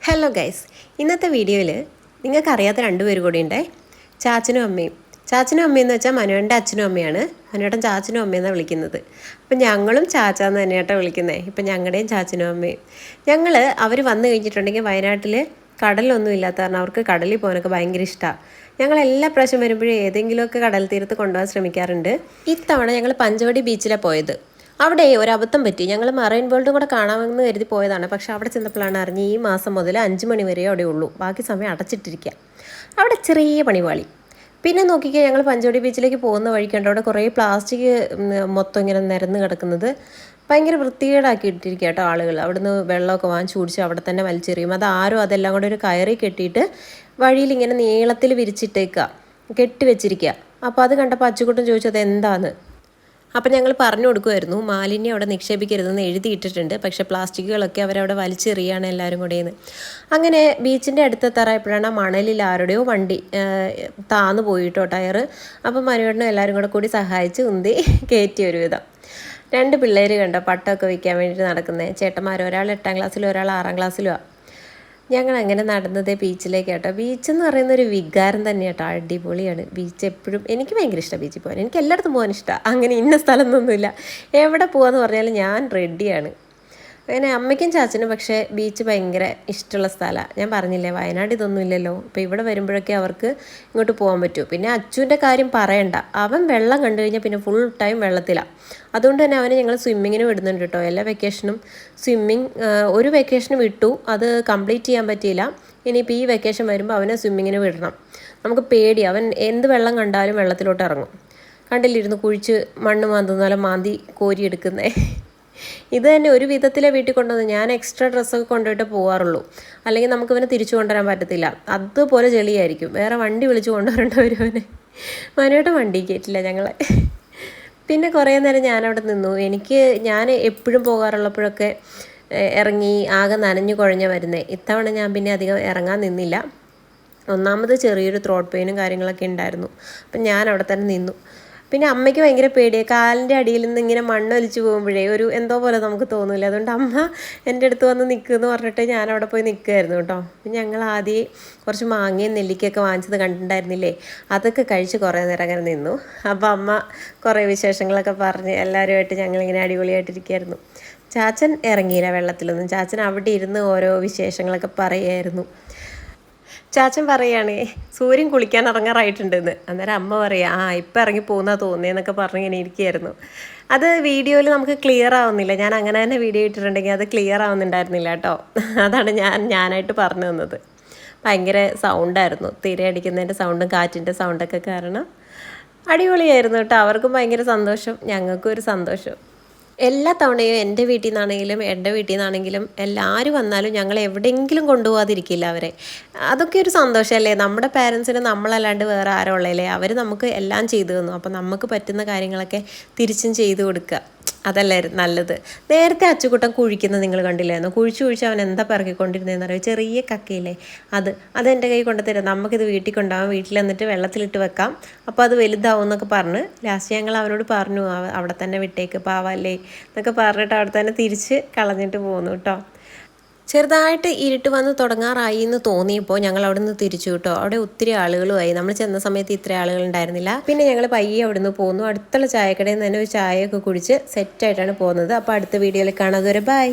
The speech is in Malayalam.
ഹലോ ഗൈസ്, ഇന്നത്തെ വീഡിയോയിൽ നിങ്ങൾക്കറിയാത്ത രണ്ടുപേരും കൂടി ഉണ്ടേ, ചാച്ചനും അമ്മയും. ചാച്ചനും അമ്മയെന്ന് വെച്ചാൽ മനുവേൻ്റെ അച്ഛനും അമ്മയാണ്. മനുവേട്ടൻ ചാച്ചനും അമ്മയെന്നാണ് വിളിക്കുന്നത്. അപ്പം ഞങ്ങളും ചാച്ചാന്ന് തന്നെയാട്ടോ വിളിക്കുന്നത്. ഇപ്പം ഞങ്ങളുടെയും ചാച്ചനും അമ്മയും അവർ വന്നു കഴിഞ്ഞിട്ടുണ്ടെങ്കിൽ വയനാട്ടിൽ കടലൊന്നും ഇല്ലാത്ത കാരണം അവർക്ക് കടലിൽ പോകാനൊക്കെ ഭയങ്കര ഇഷ്ടമാണ്. ഞങ്ങൾ എല്ലാ പ്രാവശ്യം വരുമ്പോഴും ഏതെങ്കിലുമൊക്കെ കടൽ തീരത്ത് കൊണ്ടുപോകാൻ ശ്രമിക്കാറുണ്ട്. ഇത്തവണ ഞങ്ങൾ പഞ്ചവടി ബീച്ചിലാണ് പോയത്. അവിടെ ഒരു അബദ്ധം പറ്റി. ഞങ്ങൾ മറൈൻ വേൾഡും കൂടെ കാണാമെന്ന് കരുതി പോയതാണ്. പക്ഷേ അവിടെ ചെന്നപ്പോഴാണ് അറിഞ്ഞ് ഈ മാസം മുതൽ 5 മണി വരെ അവിടെ ഉള്ളൂ, ബാക്കി സമയം അടച്ചിട്ടിരിക്കുക. അവിടെ ചെറിയ പണിപാളി. പിന്നെ നോക്കിക്കുക, ഞങ്ങൾ പഞ്ചവടി ബീച്ചിലേക്ക് പോകുന്ന വഴിക്കുണ്ട് അവിടെ കുറേ പ്ലാസ്റ്റിക് മൊത്തം ഇങ്ങനെ നിരന്ന് കിടക്കുന്നത്. ഭയങ്കര വൃത്തികേടാക്കി ഇട്ടിരിക്കുക കേട്ടോ ആളുകൾ. അവിടുന്ന് വെള്ളമൊക്കെ വാങ്ങിച്ചു കുടിച്ച് അവിടെ തന്നെ വലിച്ചെറിയും. അതാരും അതെല്ലാം കൂടെ ഒരു കയറി കെട്ടിയിട്ട് വഴിയിൽ ഇങ്ങനെ നീളത്തിൽ വിരിച്ചിട്ടേക്കുക, കെട്ടി വെച്ചിരിക്കുക. അപ്പോൾ അത് കണ്ടപ്പോൾ അച്ചുകുട്ടൻ ചോദിച്ചത് എന്താന്ന്. അപ്പം ഞങ്ങൾ പറഞ്ഞു കൊടുക്കുമായിരുന്നു, മാലിന്യം അവിടെ നിക്ഷേപിക്കരുതെന്ന് എഴുതിയിട്ടിട്ടുണ്ട്, പക്ഷേ പ്ലാസ്റ്റിക്കുകളൊക്കെ അവരവിടെ വലിച്ചെറിയാണ് എല്ലാവരും കൂടെയെന്ന്. അങ്ങനെ ബീച്ചിൻ്റെ അടുത്തെത്താറായപ്പോഴാണ് മണലിൽ ആരുടെയോ വണ്ടി താന്നു പോയിട്ടോ ടയറ്. അപ്പം മനുവേട്ടനും എല്ലാവരും കൂടി സഹായിച്ച് ഉന്തി കയറ്റി ഒരു വിധം. 2 പിള്ളേർ കണ്ടോ പട്ടമൊക്കെ വയ്ക്കാൻ വേണ്ടിയിട്ട് നടക്കുന്നത്. ചേട്ടന്മാർ, ഒരാൾ 8ാം ക്ലാസ്സിലും ഒരാൾ 6ാം ക്ലാസ്സിലുമാണ്. ഞങ്ങൾ അങ്ങനെ നടന്നത് ബീച്ചിലേക്ക് കേട്ടോ. ബീച്ചെന്ന് പറയുന്ന ഒരു വികാരം തന്നെ കേട്ടോ, അടിപൊളിയാണ് ബീച്ച്. എപ്പോഴും എനിക്ക് ഭയങ്കര ഇഷ്ടമാണ് ബീച്ചിൽ പോകാൻ. എനിക്ക് എല്ലായിടത്തും പോകാൻ ഇഷ്ടമാണ്. അങ്ങനെ ഇന്ന സ്ഥലം എന്നൊന്നുമില്ല, എവിടെ പോകാമെന്ന് പറഞ്ഞാലും ഞാൻ റെഡിയാണ്. അങ്ങനെ അമ്മയ്ക്കും ചാച്ചനും പക്ഷേ ബീച്ച് ഭയങ്കര ഇഷ്ടമുള്ള സ്ഥലമാണ്. ഞാൻ പറഞ്ഞില്ലേ, വയനാട് ഇതൊന്നും ഇല്ലല്ലോ. ഇപ്പോൾ ഇവിടെ വരുമ്പോഴൊക്കെ അവർക്ക് ഇങ്ങോട്ട് പോകാൻ പറ്റൂ. പിന്നെ അച്ചുവിൻ്റെ കാര്യം പറയണ്ട, അവൻ വെള്ളം കണ്ടു കഴിഞ്ഞാൽ പിന്നെ ഫുൾ ടൈം വെള്ളത്തിലാണ്. അതുകൊണ്ട് തന്നെ അവനെ ഞങ്ങൾ സ്വിമ്മിങ്ങിന് വിടുന്നുണ്ട് കേട്ടോ. എല്ലാ വെക്കേഷനും സ്വിമ്മിങ്. ഒരു വെക്കേഷന് വിട്ടു, അത് കംപ്ലീറ്റ് ചെയ്യാൻ പറ്റിയില്ല. ഇനിയിപ്പോൾ ഈ വെക്കേഷൻ വരുമ്പോൾ അവനെ സ്വിമ്മിങ്ങിന് വിടണം. നമുക്ക് പേടി, അവൻ എന്ത് വെള്ളം കണ്ടാലും വെള്ളത്തിലോട്ട് ഇറങ്ങും. കണ്ടില്ലിരുന്ന് കുഴിച്ച് മണ്ണ് മാന്തുന്ന മാന്തി കോരിയെടുക്കുന്നേ. ഇത് തന്നെ ഒരു വിധത്തിലെ വീട്ടിൽ കൊണ്ടുവന്ന് ഞാൻ എക്സ്ട്രാ ഡ്രസ്സൊക്കെ കൊണ്ടുപോയിട്ട് പോകാറുള്ളൂ. അല്ലെങ്കിൽ നമുക്ക് ഇവനെ തിരിച്ചു കൊണ്ടുവരാൻ പറ്റത്തില്ല, അതുപോലെ ചെളിയായിരിക്കും. വേറെ വണ്ടി വിളിച്ച് കൊണ്ടുവരേണ്ട വരുവനെ. മനുവേട്ടൻ വണ്ടി കയറ്റില്ല ഞങ്ങളെ. പിന്നെ കുറേ നേരം ഞാനവിടെ നിന്നു. ഞാൻ എപ്പോഴും പോകാറുള്ളപ്പോഴൊക്കെ ഇറങ്ങി ആകെ നനഞ്ഞു കുഴഞ്ഞ വരുന്നേ. ഇത്തവണ ഞാൻ പിന്നെ അധികം ഇറങ്ങാൻ നിന്നില്ല. ഒന്നാമത് ചെറിയൊരു ത്രോട്ട് പെയിനും കാര്യങ്ങളൊക്കെ ഉണ്ടായിരുന്നു. അപ്പം ഞാൻ അവിടെ തന്നെ നിന്നു. പിന്നെ അമ്മയ്ക്ക് ഭയങ്കര പേടിയാണ്, കാലിൻ്റെ അടിയിൽ നിന്ന് ഇങ്ങനെ മണ്ണൊലിച്ച് പോകുമ്പോഴേ ഒരു എന്തോ പോലെ നമുക്ക് തോന്നില്ല. അതുകൊണ്ട് അമ്മ എൻ്റെ അടുത്ത് വന്ന് നിൽക്കുമെന്ന് പറഞ്ഞിട്ട് ഞാൻ അവിടെ പോയി നിൽക്കുമായിരുന്നു കേട്ടോ. പിന്നെ ഞങ്ങൾ ആദ്യം കുറച്ച് മാങ്ങയും നെല്ലിക്കയൊക്കെ വാങ്ങിച്ചത് കണ്ടിട്ടുണ്ടായിരുന്നില്ലേ, അതൊക്കെ കഴിച്ച് കുറേ നേരം അങ്ങനെ നിന്നു. അപ്പോൾ അമ്മ കുറേ വിശേഷങ്ങളൊക്കെ പറഞ്ഞ് എല്ലാവരുമായിട്ട് ഞങ്ങളിങ്ങനെ അടിപൊളിയായിട്ടിരിക്കുമായിരുന്നു. ചാച്ചൻ ഇറങ്ങിയില്ല വെള്ളത്തിലൊന്നും. ചാച്ചൻ അവിടെ ഇരുന്ന് ഓരോ വിശേഷങ്ങളൊക്കെ പറയുമായിരുന്നു. ചാച്ചൻ പറയുകയാണേ, സൂര്യൻ കുളിക്കാൻ ഇറങ്ങാറായിട്ടുണ്ടെന്ന്. അന്നേരം അമ്മ പറയുക, ഇപ്പം ഇറങ്ങി പോകുന്ന തോന്നിയെന്നൊക്കെ പറഞ്ഞ് ഇങ്ങനെ ഇരിക്കുകയായിരുന്നു. അത് വീഡിയോയിൽ നമുക്ക് ക്ലിയർ ആവുന്നില്ല. ഞാൻ അങ്ങനെ തന്നെ വീഡിയോ ഇട്ടിട്ടുണ്ടെങ്കിൽ അത് ക്ലിയർ ആവുന്നുണ്ടായിരുന്നില്ല കേട്ടോ. അതാണ് ഞാനായിട്ട് പറഞ്ഞു തന്നത്. ഭയങ്കര സൗണ്ടായിരുന്നു, തിരയടിക്കുന്നതിൻ്റെ സൗണ്ടും കാറ്റിൻ്റെ സൗണ്ടൊക്കെ കാരണം. അടിപൊളിയായിരുന്നു കേട്ടോ. അവർക്കും ഭയങ്കര സന്തോഷം, ഞങ്ങൾക്കും ഒരു സന്തോഷം. എല്ലാ തവണയും എൻ്റെ വീട്ടിൽ നിന്നാണെങ്കിലും എൻ്റെ വീട്ടിൽ നിന്നാണെങ്കിലും എല്ലാവരും വന്നാലും ഞങ്ങൾ എവിടെയെങ്കിലും കൊണ്ടുപോകാതിരിക്കില്ല അവരെ. അതൊക്കെ ഒരു സന്തോഷമല്ലേ. നമ്മുടെ പാരൻസിന് നമ്മളല്ലാണ്ട് വേറെ ആരോ ഉള്ളതല്ലേ, അവർ നമുക്ക് എല്ലാം ചെയ്തു തന്നു. അപ്പം നമുക്ക് പറ്റുന്ന കാര്യങ്ങളൊക്കെ തിരിച്ചും ചെയ്തു കൊടുക്കുക, അതല്ലേ നല്ലത്. നേരത്തെ അച്ചുകുട്ടൻ കുഴിക്കുന്നത് നിങ്ങൾ കണ്ടില്ലായിരുന്നു. കുഴിച്ച് അവൻ എന്താ പിറക്കിക്കൊണ്ടിരുന്നതെന്ന് അറിയാം, ചെറിയ കക്കയില്ലേ, അതെൻ്റെ കൈ കൊണ്ടുതരാം, നമുക്കിത് വീട്ടിൽ കൊണ്ടുപോകാം, വീട്ടിൽ വന്നിട്ട് വെള്ളത്തിലിട്ട് വെക്കാം, അപ്പോൾ അത് വലുതാവും എന്നൊക്കെ പറഞ്ഞ് ലാസ്റ്റ് ഞങ്ങൾ അവനോട് പറഞ്ഞു, അവിടെ തന്നെ വിട്ടേക്ക് പാവല്ലേ എന്നൊക്കെ പറഞ്ഞിട്ട് അവിടെ തന്നെ തിരിച്ച് കളഞ്ഞിട്ട് പോന്നു കേട്ടോ. ചെറുതായിട്ട് ഇരുട്ട് വന്ന് തുടങ്ങാറായി എന്ന് തോന്നിയപ്പോൾ ഞങ്ങൾ അവിടെ നിന്ന് തിരിച്ചു കേട്ടോ. അവിടെ ഒത്തിരി ആളുകളുമായി. നമ്മൾ ചെന്ന സമയത്ത് ഇത്ര ആളുകൾ ഉണ്ടായിരുന്നില്ല. പിന്നെ ഞങ്ങൾ പയ്യെ അവിടെ നിന്ന് പോന്നു. അടുത്തുള്ള ചായക്കടയിൽ നിന്ന് തന്നെ ഒരു ചായയൊക്കെ കുടിച്ച് സെറ്റായിട്ടാണ് പോകുന്നത്. അപ്പോൾ അടുത്ത വീഡിയോയിൽ കാണാം. അതുവരെ ബൈ.